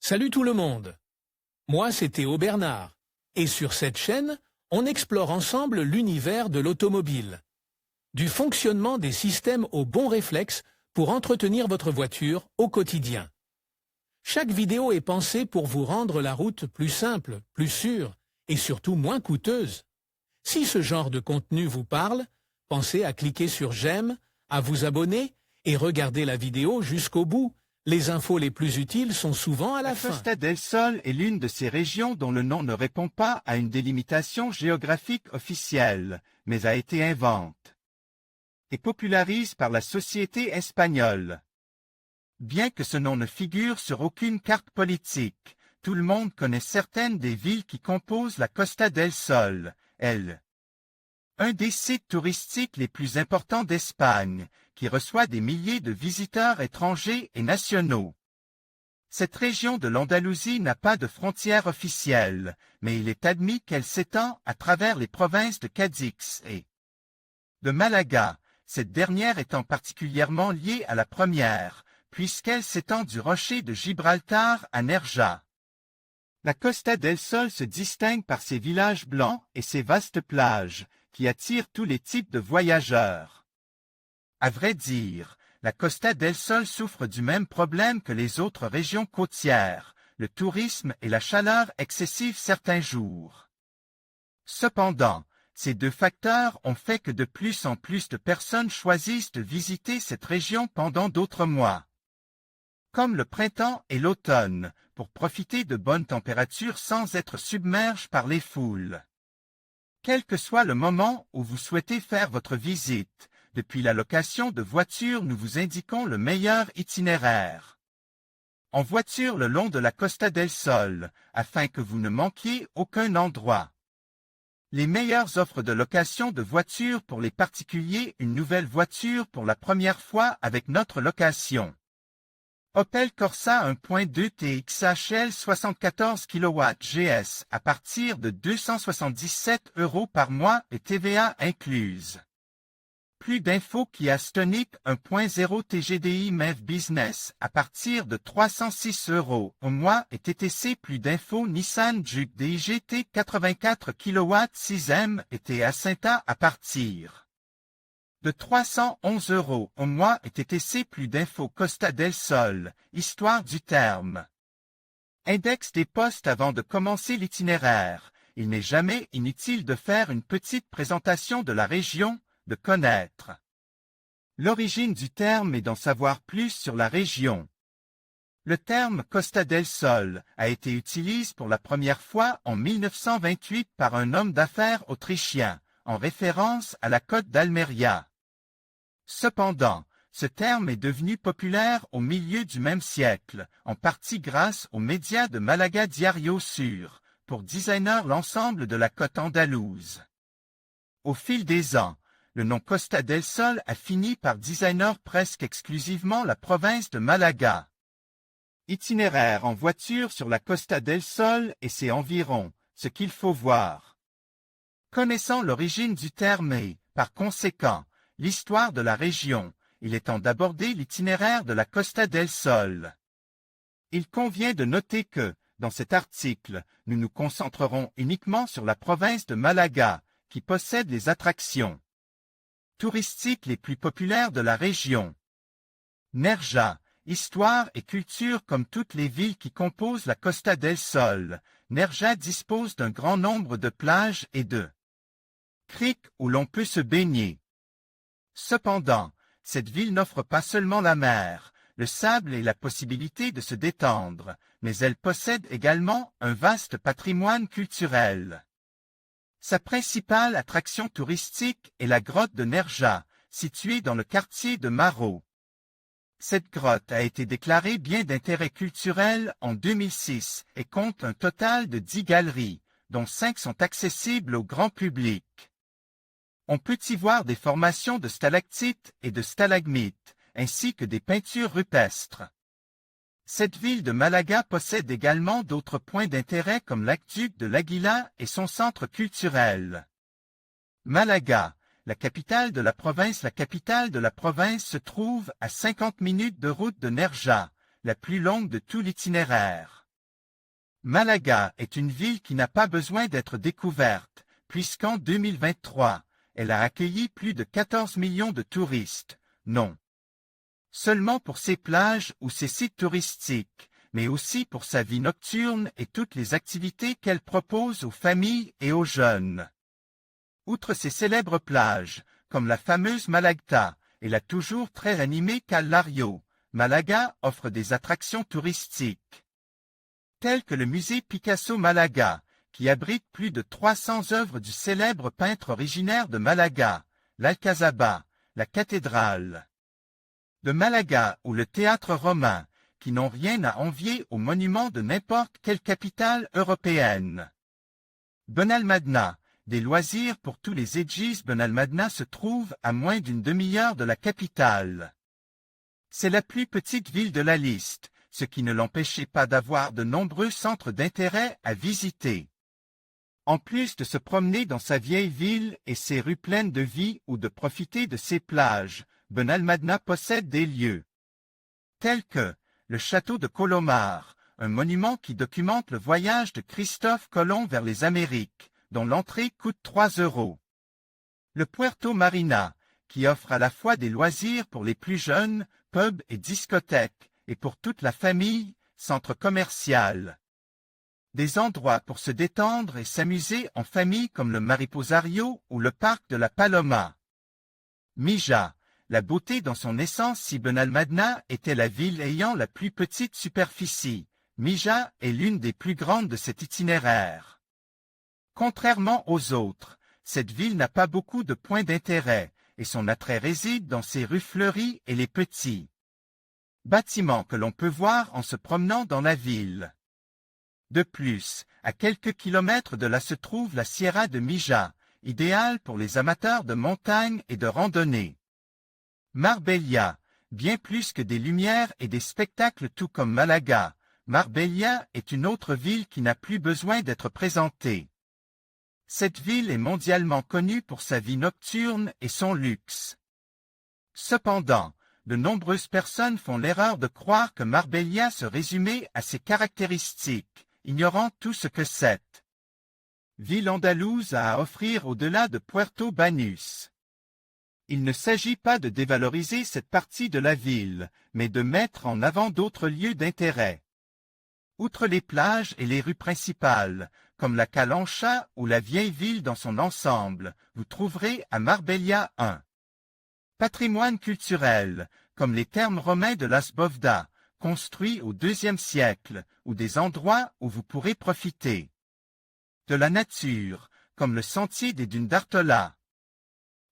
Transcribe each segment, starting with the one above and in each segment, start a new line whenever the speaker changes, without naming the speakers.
Salut tout le monde. Moi, c'est Théo Bernard. Et sur cette chaîne, on explore ensemble l'univers de l'automobile. Du fonctionnement des systèmes aux bons réflexes pour entretenir votre voiture au quotidien. Chaque vidéo est pensée pour vous rendre la route plus simple, plus sûre et surtout moins coûteuse. Si ce genre de contenu vous parle, pensez à cliquer sur j'aime, à vous abonner et regarder la vidéo jusqu'au bout. Les infos les plus utiles sont souvent à la fin.
Costa del Sol est l'une de ces régions dont le nom ne répond pas à une délimitation géographique officielle, mais a été inventée et popularise par la société espagnole. Bien que ce nom ne figure sur aucune carte politique, tout le monde connaît certaines des villes qui composent la Costa del Sol, un des sites touristiques les plus importants d'Espagne, qui reçoit des milliers de visiteurs étrangers et nationaux. Cette région de l'Andalousie n'a pas de frontière officielle, mais il est admis qu'elle s'étend à travers les provinces de Cadix et de Malaga, cette dernière étant particulièrement liée à la première, puisqu'elle s'étend du rocher de Gibraltar à Nerja. La Costa del Sol se distingue par ses villages blancs et ses vastes plages, qui attirent tous les types de voyageurs. À vrai dire, la Costa del Sol souffre du même problème que les autres régions côtières, le tourisme et la chaleur excessive certains jours. Cependant, ces deux facteurs ont fait que de plus en plus de personnes choisissent de visiter cette région pendant d'autres mois, comme le printemps et l'automne, pour profiter de bonnes températures sans être submergés par les foules. Quel que soit le moment où vous souhaitez faire votre visite, depuis la location de voitures nous vous indiquons le meilleur itinéraire. En voiture le long de la Costa del Sol, afin que vous ne manquiez aucun endroit. Les meilleures offres de location de voitures pour les particuliers, une nouvelle voiture pour la première fois avec notre location. Opel Corsa 1.2 TXHL 74 kW GS à partir de 277 € par mois et TVA incluse. Plus d'infos Kia Stonic 1.0 TGDI MEV Business à partir de 306 € au mois et TTC. Plus d'infos Nissan Juke DIGT 84 kW 6M et TA Cinta à partir de 311 € au mois et TTC. Plus d'infos Costa del Sol, histoire du terme. Index des postes avant de commencer l'itinéraire. Il n'est jamais inutile de faire une petite présentation de la région, de connaître l'origine du terme et d'en savoir plus sur la région. Le terme Costa del Sol a été utilisé pour la première fois en 1928 par un homme d'affaires autrichien, en référence à la côte d'Almeria. Cependant, ce terme est devenu populaire au milieu du même siècle, en partie grâce aux médias de Malaga Diario Sur, pour designer l'ensemble de la côte andalouse. Au fil des ans, le nom Costa del Sol a fini par designer presque exclusivement la province de Malaga. Itinéraire en voiture sur la Costa del Sol et ses environs, ce qu'il faut voir. Connaissant l'origine du terme et, par conséquent, l'histoire de la région, il est temps d'aborder l'itinéraire de la Costa del Sol. Il convient de noter que, dans cet article, nous nous concentrerons uniquement sur la province de Malaga, qui possède les attractions touristiques les plus populaires de la région. Nerja, histoire et culture. Comme toutes les villes qui composent la Costa del Sol, Nerja dispose d'un grand nombre de plages et de criques où l'on peut se baigner. Cependant, cette ville n'offre pas seulement la mer, le sable et la possibilité de se détendre, mais elle possède également un vaste patrimoine culturel. Sa principale attraction touristique est la grotte de Nerja, située dans le quartier de Maro. Cette grotte a été déclarée bien d'intérêt culturel en 2006 et compte un total de 10 galeries, dont 5 sont accessibles au grand public. On peut y voir des formations de stalactites et de stalagmites, ainsi que des peintures rupestres. Cette ville de Malaga possède également d'autres points d'intérêt comme l'aqueduc de l'Aguila et son centre culturel. Malaga, la capitale de la province. La capitale de la province se trouve à 50 minutes de route de Nerja, la plus longue de tout l'itinéraire. Malaga est une ville qui n'a pas besoin d'être découverte, puisqu'en 2023, elle a accueilli plus de 14 millions de touristes, non seulement pour ses plages ou ses sites touristiques, mais aussi pour sa vie nocturne et toutes les activités qu'elle propose aux familles et aux jeunes. Outre ses célèbres plages, comme la fameuse Malagta et la toujours très animée Cala Lario, Malaga offre des attractions touristiques, telles que le musée Picasso Malaga, qui abrite plus de 300 œuvres du célèbre peintre originaire de Malaga, l'Alcazaba, la cathédrale de Malaga ou le théâtre romain, qui n'ont rien à envier aux monuments de n'importe quelle capitale européenne. Benalmádena, des loisirs pour tous les Edjis. Benalmádena se trouve à moins d'une demi-heure de la capitale. C'est la plus petite ville de la liste, ce qui ne l'empêchait pas d'avoir de nombreux centres d'intérêt à visiter. En plus de se promener dans sa vieille ville et ses rues pleines de vie ou de profiter de ses plages, Benalmádena possède des lieux tels que le château de Colomar, un monument qui documente le voyage de Christophe Colomb vers les Amériques, dont l'entrée coûte 3 €. Le Puerto Marina, qui offre à la fois des loisirs pour les plus jeunes, pubs et discothèques, et pour toute la famille, centre commercial. Des endroits pour se détendre et s'amuser en famille comme le Mariposario ou le parc de la Paloma. Mija, la beauté dans son essence. Si Benalmádena était la ville ayant la plus petite superficie, Mija est l'une des plus grandes de cet itinéraire. Contrairement aux autres, cette ville n'a pas beaucoup de points d'intérêt, et son attrait réside dans ses rues fleuries et les petits bâtiments que l'on peut voir en se promenant dans la ville. De plus, à quelques kilomètres de là se trouve la Sierra de Mija, idéale pour les amateurs de montagne et de randonnée. Marbella, bien plus que des lumières et des spectacles tout comme Malaga, Marbella est une autre ville qui n'a plus besoin d'être présentée. Cette ville est mondialement connue pour sa vie nocturne et son luxe. Cependant, de nombreuses personnes font l'erreur de croire que Marbella se résumait à ses caractéristiques, ignorant tout ce que cette ville andalouse a à offrir au-delà de Puerto Banús. Il ne s'agit pas de dévaloriser cette partie de la ville, mais de mettre en avant d'autres lieux d'intérêt. Outre les plages et les rues principales, comme la Calancha ou la vieille ville dans son ensemble, vous trouverez à Marbella un patrimoine culturel, comme les thermes romains de Las Bóvedas, construits au IIe siècle, ou des endroits où vous pourrez profiter de la nature, comme le sentier des dunes d'Artola.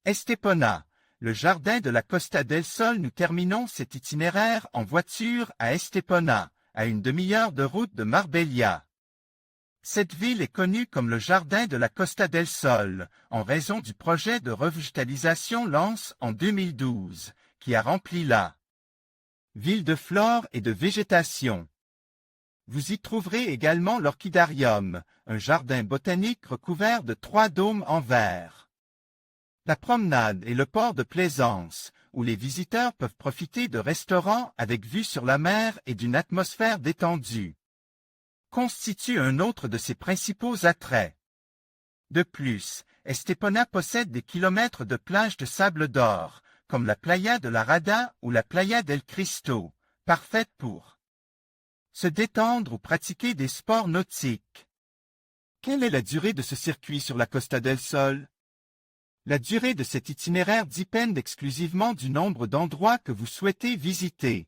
Estepona, le jardin de la Costa del Sol. Nous terminons cet itinéraire en voiture à Estepona, à une demi-heure de route de Marbella. Cette ville est connue comme le jardin de la Costa del Sol, en raison du projet de revégétalisation lancé en 2012, qui a rempli la ville de flore et de végétation. Vous y trouverez également l'Orchidarium, un jardin botanique recouvert de 3 dômes en verre. La promenade et le port de plaisance, où les visiteurs peuvent profiter de restaurants avec vue sur la mer et d'une atmosphère détendue, constitue un autre de ses principaux attraits. De plus, Estepona possède des kilomètres de plages de sable d'or, comme la Playa de la Rada ou la Playa del Cristo, parfaites pour se détendre ou pratiquer des sports nautiques. Quelle est la durée de ce circuit sur la Costa del Sol? La durée de cet itinéraire dépend exclusivement du nombre d'endroits que vous souhaitez visiter.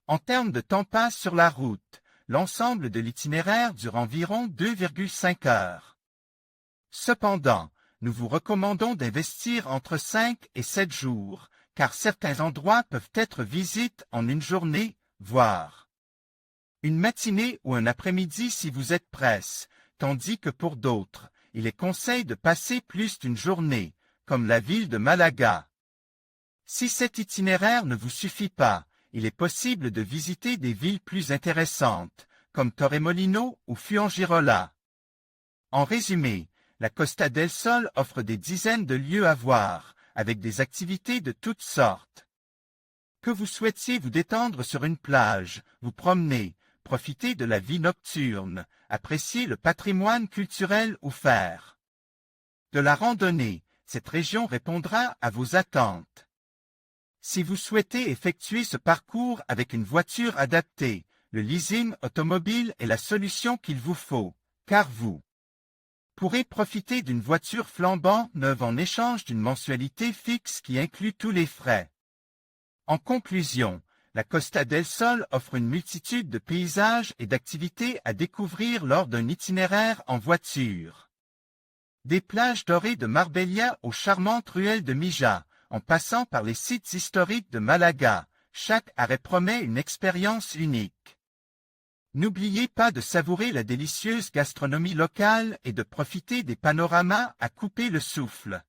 En termes de temps passe sur la route, l'ensemble de l'itinéraire dure environ 2,5 heures. Cependant, nous vous recommandons d'investir entre 5 et 7 jours, car certains endroits peuvent être visités en une journée, voire une matinée ou un après-midi si vous êtes presse, tandis que pour d'autres, il est conseillé de passer plus d'une journée, comme la ville de Malaga. Si cet itinéraire ne vous suffit pas, il est possible de visiter des villes plus intéressantes, comme Torremolino ou Fuengirola. En résumé, la Costa del Sol offre des dizaines de lieux à voir, avec des activités de toutes sortes. Que vous souhaitiez vous détendre sur une plage, vous promener, profiter de la vie nocturne, apprécier le patrimoine culturel ou faire de la randonnée. Cette région répondra à vos attentes. Si vous souhaitez effectuer ce parcours avec une voiture adaptée, le leasing automobile est la solution qu'il vous faut, car vous pourrez profiter d'une voiture flambant neuve en échange d'une mensualité fixe qui inclut tous les frais. En conclusion, la Costa del Sol offre une multitude de paysages et d'activités à découvrir lors d'un itinéraire en voiture. Des plages dorées de Marbella aux charmantes ruelles de Mija, en passant par les sites historiques de Malaga, chaque arrêt promet une expérience unique. N'oubliez pas de savourer la délicieuse gastronomie locale et de profiter des panoramas à couper le souffle.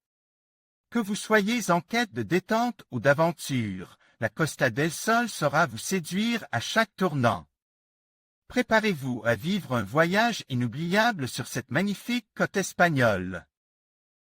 Que vous soyez en quête de détente ou d'aventure, la Costa del Sol saura vous séduire à chaque tournant. Préparez-vous à vivre un voyage inoubliable sur cette magnifique côte espagnole.